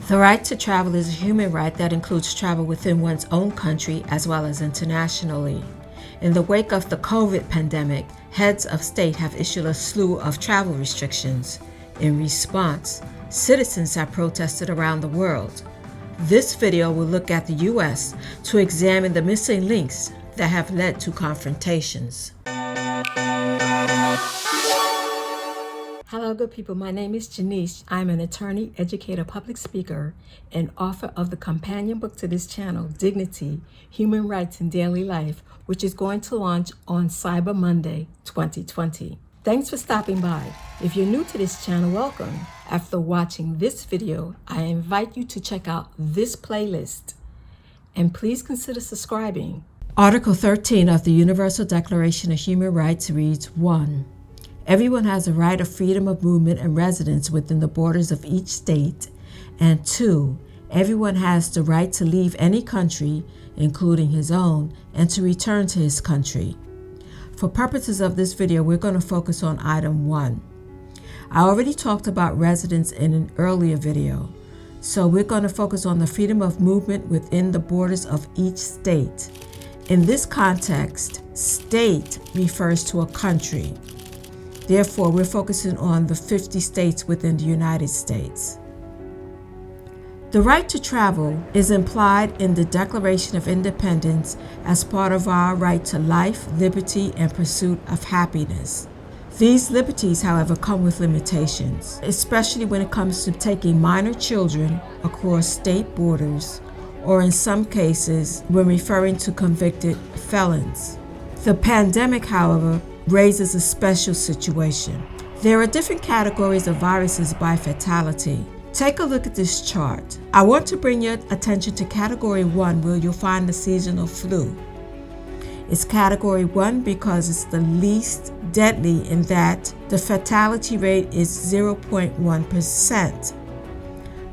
The right to travel is a human right that includes travel within one's own country as well as internationally. In the wake of the COVID pandemic, heads of state have issued a slew of travel restrictions. In response, citizens have protested around the world. This video will look at the U.S. to examine the missing links that have led to confrontations. Hello, good people. My name is Janiece. I'm an attorney, educator, public speaker, and author of the companion book to this channel, Dignity, Human Rights in Daily Life, which is going to launch on Cyber Monday 2020. Thanks for stopping by. If you're new to this channel, welcome. After watching this video, I invite you to check out this playlist. And please consider subscribing. Article 13 of the Universal Declaration of Human Rights reads, 1. Everyone has a right of freedom of movement and residence within the borders of each state. And 2, everyone has the right to leave any country, including his own, and to return to his country. For purposes of this video, we're going to focus on item 1. I already talked about residence in an earlier video, so we're going to focus on the freedom of movement within the borders of each state. In this context, state refers to a country. Therefore, we're focusing on the 50 states within the United States. The right to travel is implied in the Declaration of Independence as part of our right to life, liberty, and pursuit of happiness. These liberties, however, come with limitations, especially when it comes to taking minor children across state borders, or in some cases, when referring to convicted felons. The pandemic, however, raises a special situation. There are different categories of viruses by fatality. Take a look at this chart. I want to bring your attention to Category 1, where you'll find the seasonal flu. It's Category 1 because it's the least deadly in that the fatality rate is 0.1%.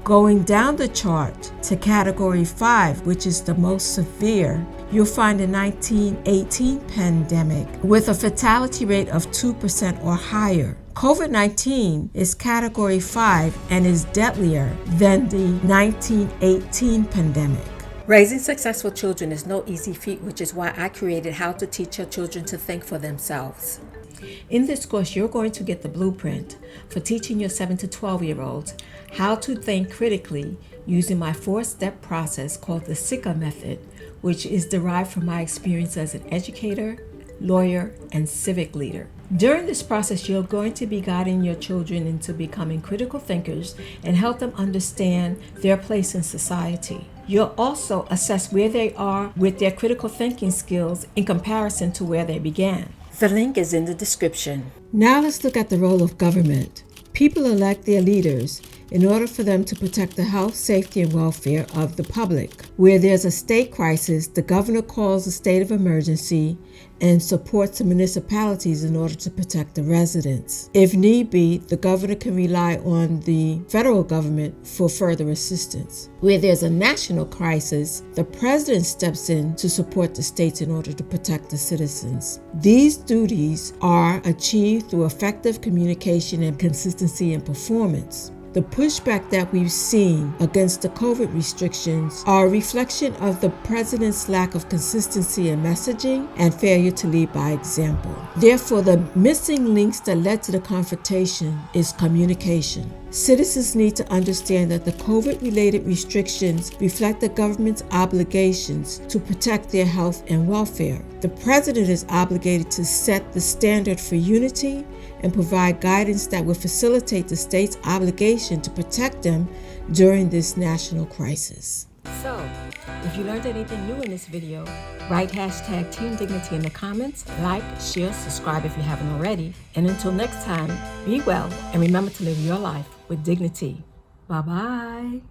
Going down the chart to Category 5, which is the most severe, you'll find the 1918 pandemic with a fatality rate of 2% or higher. COVID-19 is Category 5 and is deadlier than the 1918 pandemic. Raising successful children is no easy feat, which is why I created How to Teach Your Children to Think for Themselves. In this course, you're going to get the blueprint for teaching your 7 to 12-year-olds how to think critically using my 4-step process called the SICA Method, which is derived from my experience as an educator, lawyer, and civic leader. During this process, you're going to be guiding your children into becoming critical thinkers and help them understand their place in society. You'll also assess where they are with their critical thinking skills in comparison to where they began. The link is in the description. Now let's look at the role of government. People elect their leaders in order for them to protect the health, safety, and welfare of the public. Where there's a state crisis, the governor calls a state of emergency and supports the municipalities in order to protect the residents. If need be, the governor can rely on the federal government for further assistance. Where there's a national crisis, the president steps in to support the states in order to protect the citizens. These duties are achieved through effective communication and consistency in performance. The pushback that we've seen against the COVID restrictions are a reflection of the president's lack of consistency in messaging and failure to lead by example. Therefore, the missing links that led to the confrontation is communication. Citizens need to understand that the COVID-related restrictions reflect the government's obligations to protect their health and welfare. The president is obligated to set the standard for unity and provide guidance that will facilitate the state's obligation to protect them during this national crisis. So, if you learned anything new in this video, write hashtag Team Dignity in the comments, like, share, subscribe if you haven't already. And until next time, be well and remember to live your life with dignity. Bye-bye.